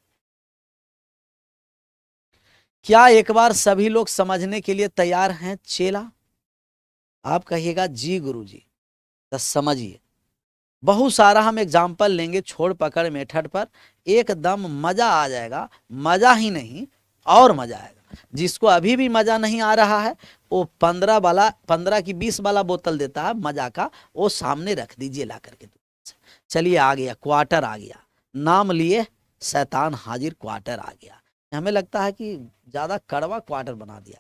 [SPEAKER 1] क्या एक बार सभी लोग समझने के लिए तैयार हैं चेला? आप कहिएगा जी गुरुजी। तो समझिए, बहुत सारा हम एग्जाम्पल लेंगे छोड़ पकड़ मेथड पर, एकदम मजा आ जाएगा। मजा ही नहीं और मजा आएगा। जिसको अभी भी मजा नहीं आ रहा है वो 15 की 20 वाला बोतल देता है मजा का, वो सामने रख दीजिए ला करके। चलिए आ गया, क्वार्टर आ गया। नाम लिए शैतान हाजिर, क्वार्टर आ गया। हमें लगता है कि ज्यादा कड़वा क्वार्टर बना दिया।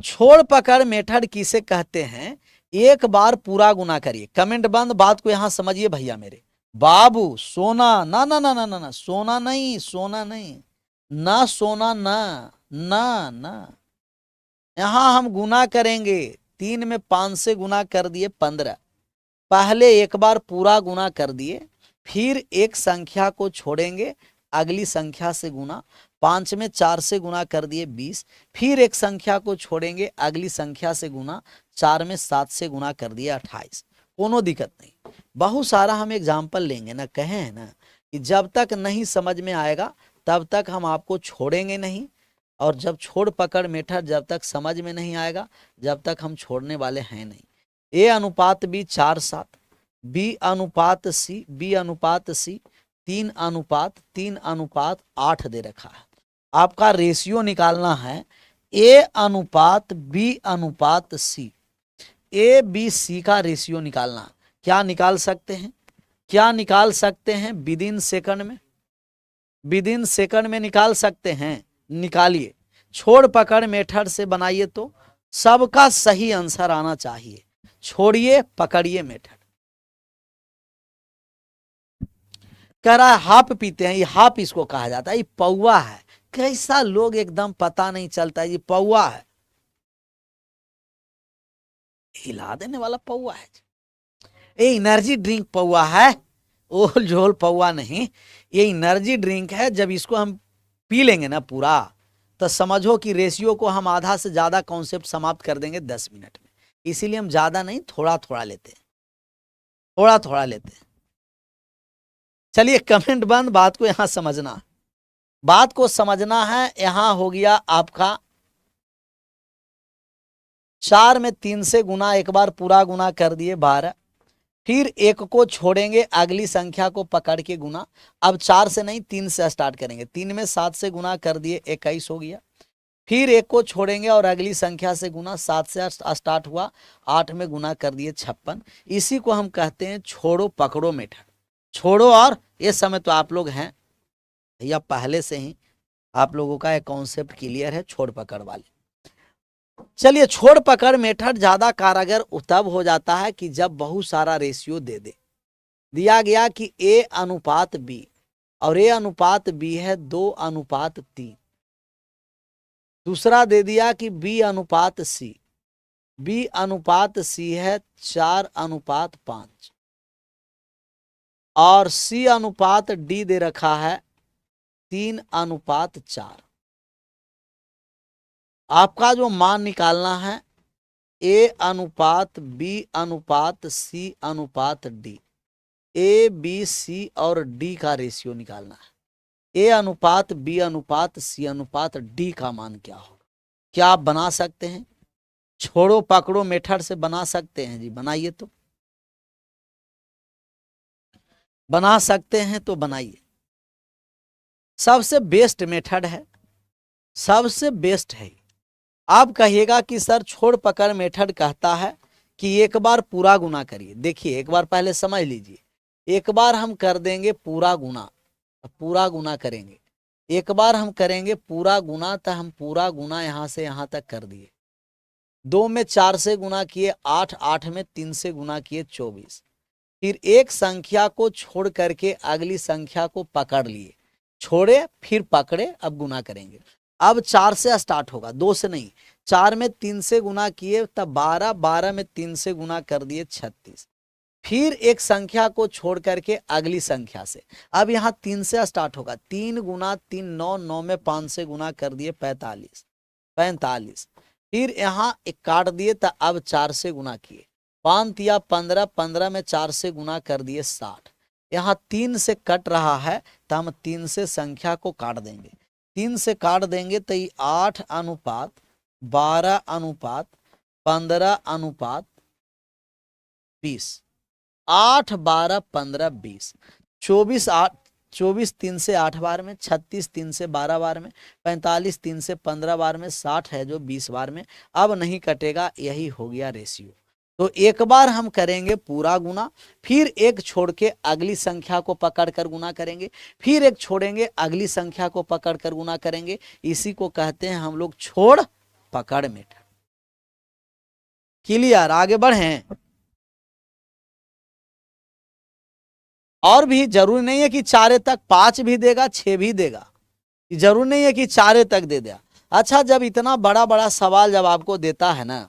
[SPEAKER 1] छोड़ पकड़ मेथड किसे कहते हैं? एक बार पूरा गुना करिए। कमेंट बंद, बात को यहां समझिए भैया मेरे। बाबू सोना ना ना ना ना ना ना, सोना नहीं, सोना नहीं ना, सोना ना ना ना। यहां हम गुना करेंगे, 3 में 5 से गुना कर दिए 15। पहले एक बार पूरा गुना कर दिए, फिर एक संख्या को छोड़ेंगे, अगली संख्या से गुना, 5 में 4 से गुना कर दिए 20। फिर एक संख्या को छोड़ेंगे, अगली संख्या से गुना, 4 में 7 से गुना कर दिया 28। कोनो दिक्कत नहीं, बहुत सारा हम एग्जाम्पल लेंगे ना, कहे हैं ना कि जब तक नहीं समझ में आएगा तब तक हम आपको छोड़ेंगे नहीं। और जब छोड़ पकड़ मेथड जब तक समझ में नहीं आएगा, जब तक हम छोड़ने वाले हैं नहीं। A अनुपात B 4:7, B अनुपात C, B अनुपात C 3:3:8 दे रखा है। आपका रेशियो निकालना है ए अनुपात बी अनुपात सी। ए बी सी का रेशियो निकालना, क्या निकाल सकते हैं? क्या निकाल सकते हैं? विद इन सेकंड में, विद इन सेकंड में निकाल सकते हैं। निकालिए, छोड़ पकड़ मेथड से बनाइए तो सबका सही आंसर आना चाहिए। छोड़िए पकड़िए मेथड। कह रहा है हाफ पीते हैं, ये हाफ इसको कहा जाता है, ये पौवा है। कैसा लोग एकदम पता नहीं चलता है, ये पौवा है, हिला देने वाला पौवा है। ये एनर्जी ड्रिंक पौवा है, ओल झोल पौवा नहीं। ये एनर्जी ड्रिंक है, जब इसको हम पी लेंगे ना पूरा, तो समझो कि रेशियो को हम आधा से ज्यादा कॉन्सेप्ट समाप्त कर देंगे 10 मिनट में। इसीलिए हम ज्यादा नहीं, थोड़ा थोड़ा लेते हैं, थोड़ा थोड़ा लेते हैं। चलिए कमेंट बंद, बात को यहां समझना, बात को समझना है। यहां हो गया आपका 4 में 3 से गुना, एक बार पूरा गुना कर दिए 12, फिर एक को छोड़ेंगे, अगली संख्या को पकड़ के गुना। अब 4 से नहीं 3 से स्टार्ट करेंगे, 3 में 7 से गुना कर दिए 21 हो गया। फिर एक को छोड़ेंगे और अगली संख्या से गुना, 7 से स्टार्ट हुआ, 8 में गुना कर दिए 56। इसी को हम कहते हैं छोड़ो पकड़ो मेथड। छोड़ो, और ये समय तो आप लोग हैं या पहले से ही आप लोगों का एक कॉन्सेप्ट क्लियर है छोड़ पकड़ वाले। चलिए, छोड़ पकड़ मेथड ज्यादा कारगर तब हो जाता है कि जब बहुत सारा रेशियो दे दे। दिया गया कि ए अनुपात बी, और ए अनुपात बी है 2 अनुपात 3। दूसरा दे दिया कि बी अनुपात सी, बी अनुपात सी है 4 अनुपात 5, और सी अनुपात डी दे रखा है 3 अनुपात 4। आपका जो मान निकालना है ए अनुपात बी अनुपात सी अनुपात डी, ए बी सी और डी का रेशियो निकालना है। ए अनुपात बी अनुपात सी अनुपात डी का मान क्या होगा? क्या आप बना सकते हैं? छोड़ो पकड़ो मेथड से बना सकते हैं जी, बनाइए तो, बना सकते हैं तो बनाइए। सबसे बेस्ट मेथड है, सबसे बेस्ट है। आप कहिएगा कि सर छोड़ पकड़ मेथड कहता है कि एक बार पूरा गुना करिए। देखिए एक बार पहले समझ लीजिए, एक बार हम कर देंगे पूरा गुना, पूरा गुना करेंगे, एक बार हम करेंगे पूरा गुना, तो हम पूरा गुना यहां से यहां तक कर दिए। 2 में 4 से गुना किए 8, 8 में 3 से गुना किए 24। फिर एक संख्या को छोड़ करके अगली संख्या को पकड़ लिए, छोड़े फिर पकड़े, अब गुना करेंगे। अब 4 से स्टार्ट होगा, 2 से नहीं। 4 में 3 से गुना किए तब 12, 12 में 3 से गुना कर दिए 36। फिर एक संख्या को छोड़ करके अगली संख्या से, अब यहाँ 3 से स्टार्ट होगा, 3 गुना 3 9, 9 में 5 से गुना कर दिए 45, 45। फिर यहाँ एक काट दिए, तो अब 4 से गुना किए, 5 या 15, 15 में 4 से गुना कर दिए 60। यहाँ 3 से कट रहा है, तो हम 3 से संख्या को काट देंगे, 3 से काट देंगे तो ये 8 अनुपात 12 अनुपात 15 अनुपात 20, 8 12 15 20, 24 8, 24 3 से 8 बार में, 36 3 से 12 बार में, 45 3 से 15 बार में, 60 है जो 20 बार में। अब नहीं कटेगा, यही हो गया रेशियो। तो एक बार हम करेंगे पूरा गुना, फिर एक छोड़ के अगली संख्या को पकड़ कर गुना करेंगे, फिर एक छोड़ेंगे अगली संख्या को पकड़ कर गुना करेंगे। इसी को कहते हैं हम लोग छोड़ पकड़ मेथड। क्लियर? आगे बढ़ें। और भी जरूरी नहीं है कि 4 तक, 5 भी देगा 6 भी देगा, जरूरी नहीं है कि 4 तक दे दिया। अच्छा, जब इतना बड़ा बड़ा सवाल जब आपको देता है ना,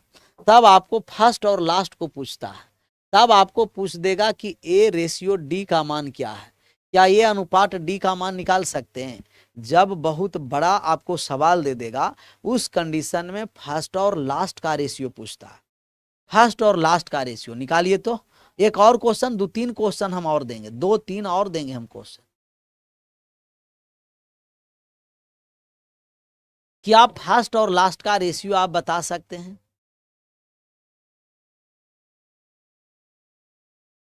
[SPEAKER 1] तब आपको फर्स्ट और लास्ट को पूछता है, तब आपको पूछ देगा कि ए रेशियो डी का मान क्या है, क्या ये अनुपात डी का मान निकाल सकते हैं। जब बहुत बड़ा आपको सवाल दे देगा, उस कंडीशन में फर्स्ट और लास्ट का रेशियो पूछता है, फर्स्ट और लास्ट का रेशियो निकालिए। तो एक और क्वेश्चन, 2-3 क्वेश्चन हम और देंगे, 2-3 और देंगे हम क्वेश्चन। क्या फर्स्ट और लास्ट का रेशियो आप बता सकते हैं?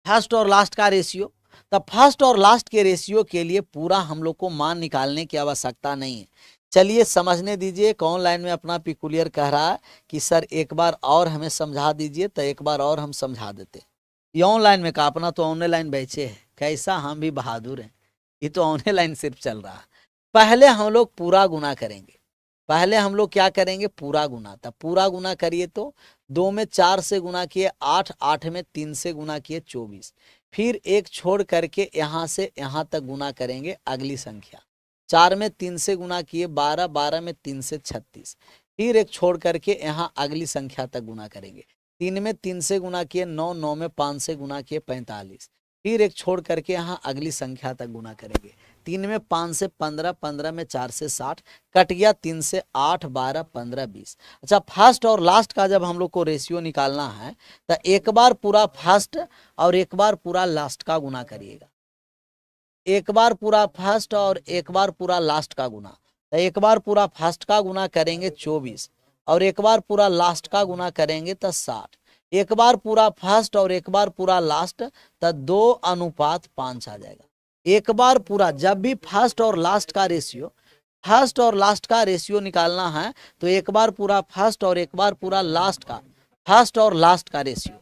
[SPEAKER 1] फर्स्ट और लास्ट का रेशियो, तब फर्स्ट और लास्ट के रेशियो के लिए पूरा हम लोग को मान निकालने की आवश्यकता नहीं है। चलिए समझने दीजिए। कौन लाइन में अपना पिकुलियर कह रहा है कि सर एक बार और हमें समझा दीजिए, तो एक बार और हम समझा देते। ये ऑनलाइन में कहा, अपना तो ऑनलाइन बैचे है, कैसा हम भी बहादुर हैं, ये तो ऑनलाइन सिर्फ चल रहा है। पहले हम लोग पूरा गुना करेंगे, पहले हम लोग क्या करेंगे, पूरा गुना। तब पूरा गुना करिए तो 2 में 4 से गुना किए 8, 8 में 3 से गुना किए 24, फिर एक छोड़ करके यहां से यहां तक गुना करेंगे अगली संख्या। 4 में 3 से गुना किए 12, 12 में 3 से 36, फिर एक छोड़ करके यहाँ अगली संख्या तक गुना करेंगे। 3 में 3 से गुना किए 9, 9 में 5 से गुना किए 45, फिर एक छोड़ करके यहाँ अगली संख्या तक गुना करेंगे। 3 में 5 से 15, 15 में 4 से 60, कट गया 3 से 8, 12, 15, 20। अच्छा, फर्स्ट और लास्ट का जब हम लोग को रेशियो निकालना है तो एक बार पूरा फर्स्ट और एक बार पूरा लास्ट का गुना करिएगा। एक बार पूरा फर्स्ट और एक बार पूरा लास्ट का गुना, तो एक बार पूरा फर्स्ट का गुना करेंगे 24 और एक बार पूरा लास्ट का गुना करेंगे तो 60। एक बार पूरा फर्स्ट और एक बार पूरा लास्ट तो 2:5 आ जाएगा। एक बार पूरा, जब भी फर्स्ट और लास्ट का रेशियो, फर्स्ट और लास्ट का रेशियो निकालना है तो एक बार पूरा फर्स्ट और एक बार पूरा लास्ट का, फर्स्ट और लास्ट का रेशियो।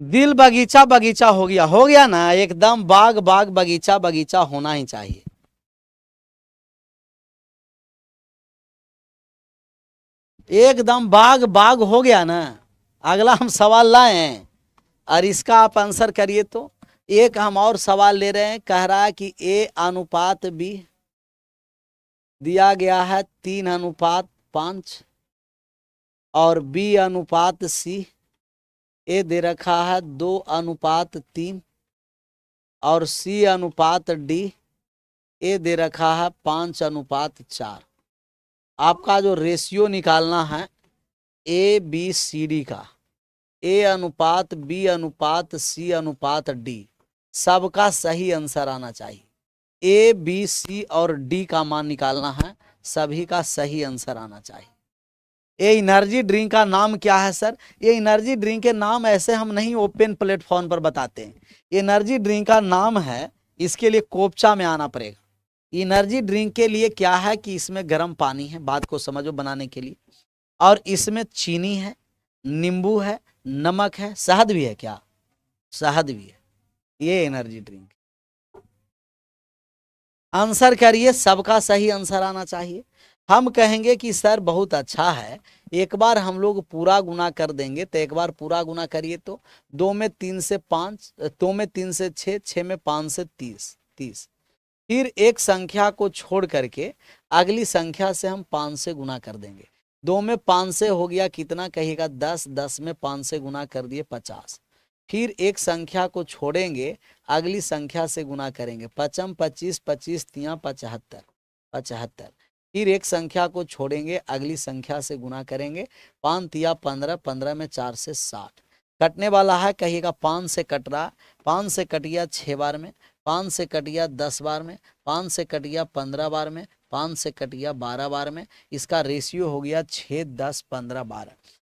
[SPEAKER 1] दिल बगीचा बगीचा हो गया ना, एकदम बाग बाग बगीचा बगीचा होना ही चाहिए। एकदम बाग बाग हो गया ना। अगला हम सवाल लाए हैं और इसका आप आंसर करिए। तो एक हम और सवाल ले रहे हैं, कह रहा है कि ए अनुपात बी दिया गया है 3:5 और बी अनुपात सी, ए दे रखा है 2:3 और सी अनुपात डी, ए दे रखा है 5:4। आपका जो रेशियो निकालना है ए बी सी डी का, ए अनुपात बी अनुपात सी अनुपात डी, सबका सही आंसर आना चाहिए। ए बी सी और डी का मान निकालना है, सभी का सही आंसर आना चाहिए। ये एनर्जी ड्रिंक का नाम क्या है सर? ये एनर्जी ड्रिंक के नाम ऐसे हम नहीं ओपन प्लेटफॉर्म पर बताते हैं। एनर्जी ड्रिंक का नाम है, इसके लिए कोपचा में आना पड़ेगा। एनर्जी ड्रिंक के लिए क्या है कि इसमें गर्म पानी है, बात को समझो बनाने के लिए, और इसमें चीनी है, नींबू है, नमक है, शहद भी है। क्या शहद भी है? ये एनर्जी ड्रिंक। आंसर करिए, सबका सही आंसर आना चाहिए। हम कहेंगे कि सर बहुत अच्छा है, एक बार हम लोग पूरा गुना कर देंगे, तो एक बार पूरा गुना करिए तो 2 में 3 से 5, 2 में 3 से 6, 6 में 5 से 30, फिर एक संख्या को छोड़ करके अगली संख्या से हम 5 से गुना कर देंगे। 2 में 5 से हो गया कितना कहिएगा? 10, 10 में 5 से गुना कर दिए 50, फिर एक संख्या को छोड़ेंगे अगली संख्या से गुना करेंगे। 5 25, 25 तिया 75, 75, फिर एक संख्या को छोड़ेंगे अगली संख्या से गुना करेंगे। 5 तिया 15, 15 में 4 से 60, कटने वाला है कहिएगा 5 से कट रहा, 5 से कट गया 6 बार में, 5 से कट गया 10 बार में, 5 से कट गया 15 बार में, 5 से कट गया 12 बार में। इसका रेशियो हो गया 6, 10, 15, 12,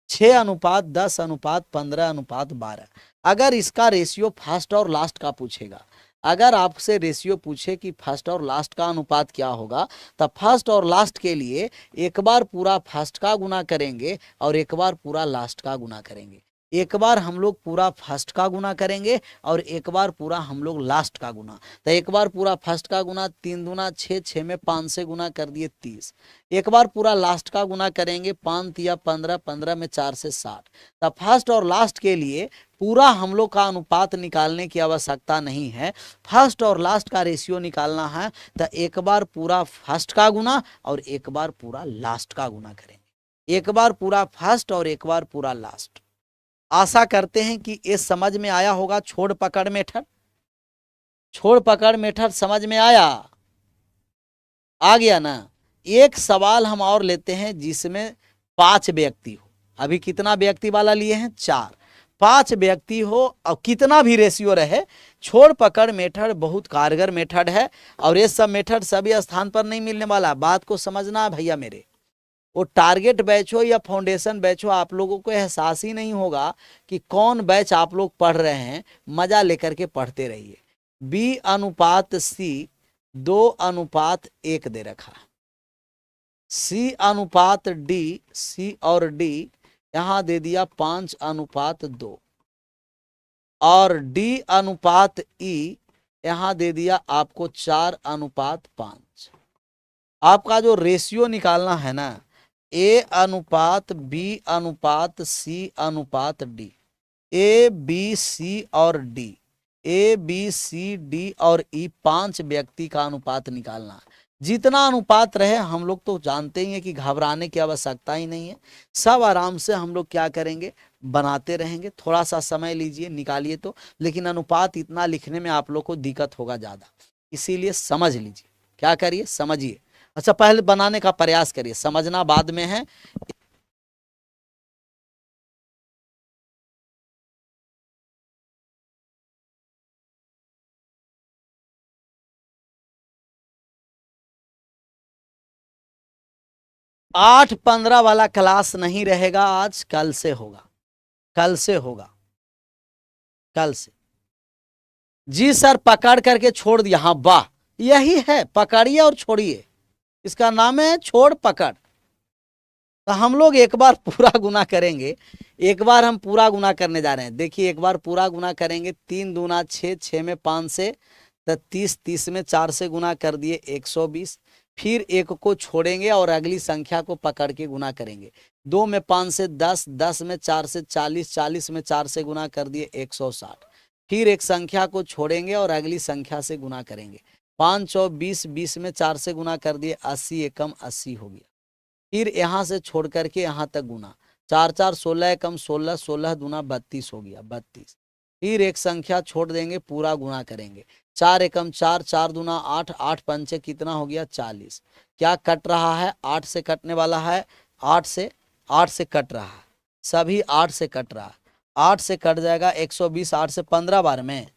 [SPEAKER 1] 6:10:15:12। अगर इसका रेशियो फर्स्ट और लास्ट का पूछेगा, अगर आपसे रेशियो पूछे कि फर्स्ट और लास्ट का अनुपात क्या होगा, तब फर्स्ट और लास्ट के लिए एक बार पूरा फर्स्ट का गुना करेंगे और एक बार पूरा लास्ट का गुना करेंगे। एक बार हम लोग पूरा फर्स्ट का गुना करेंगे और एक बार पूरा हम लोग लास्ट का गुना। तो एक बार पूरा फर्स्ट का गुना 3 दूना 6, 6 में 5 से गुना कर दिए 30। एक बार पूरा लास्ट का गुना करेंगे 5 तिया 15, 15 में 4 से 60। तब फर्स्ट और लास्ट के लिए पूरा हम लोग का अनुपात निकालने की आवश्यकता नहीं है, फर्स्ट और लास्ट का रेशियो निकालना है तो एक बार पूरा फर्स्ट का गुना और एक बार पूरा लास्ट का गुना करेंगे। एक बार पूरा फर्स्ट और एक बार पूरा लास्ट। आशा करते हैं कि ये समझ में आया होगा। छोड़ पकड़ मेथड, छोड़ पकड़ मेथड समझ में आया? आ गया ना? एक सवाल हम और लेते हैं जिसमें 5 व्यक्ति हो। अभी कितना व्यक्ति वाला लिए हैं? 4। 5 व्यक्ति हो और कितना भी रेशियो रहे, छोड़ पकड़ मेथड बहुत कारगर मेथड है। और ये सब मेथड सभी स्थान पर नहीं मिलने वाला, बात को समझना भैया मेरे। वो टारगेट बैच हो या फाउंडेशन बैच हो, आप लोगों को एहसास ही नहीं होगा कि कौन बैच आप लोग पढ़ रहे हैं। मजा लेकर के पढ़ते रहिए। B/C 2:1 दे रखा है, C/D, C और D यहां दे दिया 5:2 और D/E यहां दे दिया आपको 4:5। आपका जो रेशियो निकालना है ना, A/B/C/D, A, B, C और D, A, B, C, D और E 5 व्यक्ति का अनुपात निकालना है। जितना अनुपात रहे हम लोग तो जानते ही हैं कि घबराने की आवश्यकता ही नहीं है। सब आराम से हम लोग क्या करेंगे, बनाते रहेंगे। थोड़ा सा समय लीजिए, निकालिए तो, लेकिन अनुपात इतना लिखने में आप लोग को दिक्कत होगा ज़्यादा, इसीलिए समझ लीजिए। क्या करिए, समझिए। अच्छा, पहले बनाने का प्रयास करिए, समझना बाद में है। आठ 15 वाला क्लास नहीं रहेगा आज, कल से होगा, कल से होगा, कल से। जी सर, पकड़ करके छोड़ दिया, हाँ वाह, यही है, पकड़िए और छोड़िए, इसका नाम है छोड़ पकड़। तो हम लोग एक बार पूरा गुना करेंगे, एक बार हम पूरा गुना करने जा रहे हैं। देखिए, एक बार पूरा गुना करेंगे, 3 दूना 6, 6 में 5 से 30, 30 में 4 से गुना कर दिए 120। फिर एक को छोड़ेंगे और अगली संख्या को पकड़ के गुना करेंगे। 2 में 5 से 10, 10 में 4 से 40, 40 में 4 से गुना कर दिए 160। फिर एक संख्या को छोड़ेंगे और अगली संख्या से गुना करेंगे। 5 और 20, 20 में 4 से गुना कर दिए 80, एकम 80 हो गया। फिर यहाँ से छोड़ करके यहाँ तक गुना, 4 4 16 एकम 16, 16 दूना 32 हो गया 32। फिर एक संख्या छोड़ देंगे, पूरा गुना करेंगे। 4 एकम 4, 4 दूना 8, 8 पंचे कितना हो गया 40। क्या कट रहा है, 8 से कटने वाला है, 8 से कट रहा है, सभी 8 से कट रहा है। 8 से कट जाएगा 120, 8 से 15 बार में,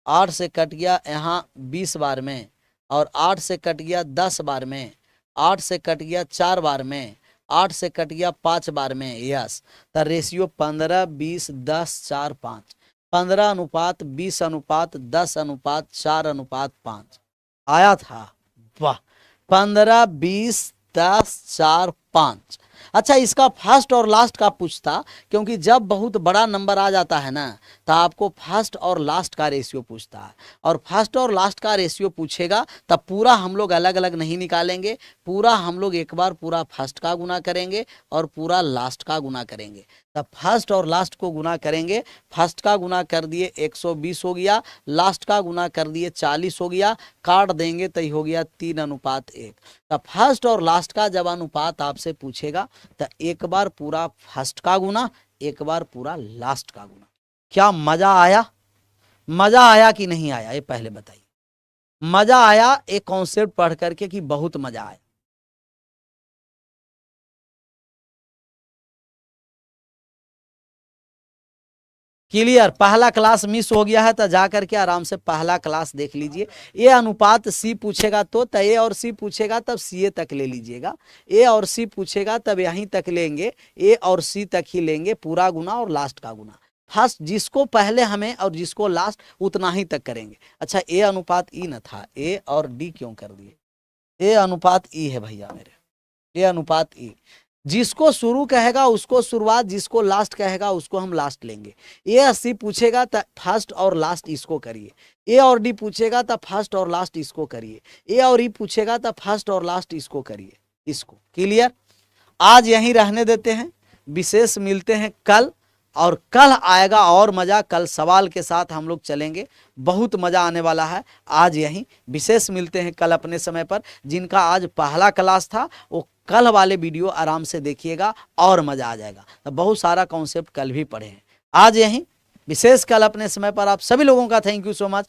[SPEAKER 1] 8 से कट गया यहाँ 20 बार में, और 8 से कट गया 10 बार में, 8 से कट गया 4 बार में, 8 से कट गया 5 बार में। यस, तो रेशियो 15, 20, 10, 4, 5, 15:20:10:4:5 आया था। वाह, 15, 20, 10, 4, 5। अच्छा, इसका फर्स्ट और लास्ट का पूछता, क्योंकि जब बहुत बड़ा नंबर आ जाता है ना, तो आपको फर्स्ट और लास्ट का रेशियो पूछता है। और फर्स्ट और लास्ट का रेशियो पूछेगा तब पूरा हम लोग अलग अलग नहीं निकालेंगे, पूरा हम लोग एक बार पूरा फर्स्ट का गुना करेंगे और पूरा लास्ट का गुना करेंगे। तब फर्स्ट और लास्ट को गुना करेंगे, फर्स्ट का गुना कर दिए 120 हो गया, लास्ट का गुना कर दिए 40 हो गया, काट देंगे तो हो गया 3:1। तब फर्स्ट और लास्ट का जब अनुपात आपसे पूछेगा तो एक बार पूरा फर्स्ट का गुना, एक बार पूरा लास्ट का गुना। क्या मजा आया? मजा आया कि नहीं आया, ये पहले बताइए। मजा आया एक कॉन्सेप्ट पढ़ करके कि बहुत मजा आया? क्लियर? पहला क्लास मिस हो गया है तो जा करके आराम से पहला क्लास देख लीजिए। ए अनुपात सी पूछेगा तो ए और सी पूछेगा तब सी ए तक ले लीजिएगा, ए और सी पूछेगा तब यहीं तक लेंगे, ए और सी तक ही लेंगे, पूरा गुना और लास्ट का गुना। फर्स्ट जिसको पहले हमें और जिसको लास्ट उतना ही तक करेंगे। अच्छा, ए अनुपात ई न था, ए और डी क्यों कर दिए? ए अनुपात ई है भैया मेरे, ए अनुपात ई। जिसको शुरू कहेगा उसको शुरुआत, जिसको लास्ट कहेगा उसको हम लास्ट लेंगे। ए 80 पूछेगा तो फर्स्ट और लास्ट इसको करिए, ए और डी पूछेगा तो फर्स्ट और लास्ट इसको करिए, ए और ई पूछेगा तो फर्स्ट और लास्ट इसको करिए, इसको। क्लियर? आज यहीं रहने देते हैं, विशेष मिलते हैं कल, और कल आएगा और मजा। कल सवाल के साथ हम लोग चलेंगे, बहुत मजा आने वाला है। आज यहीं विशेष मिलते हैं कल अपने समय पर। जिनका आज पहला क्लास था वो कल वाले वीडियो आराम से देखिएगा और मजा आ जाएगा। तो बहुत सारा कॉन्सेप्ट कल भी पढ़े हैं। आज यहीं विशेष कल अपने समय पर। आप सभी लोगों का थैंक यू सो मच।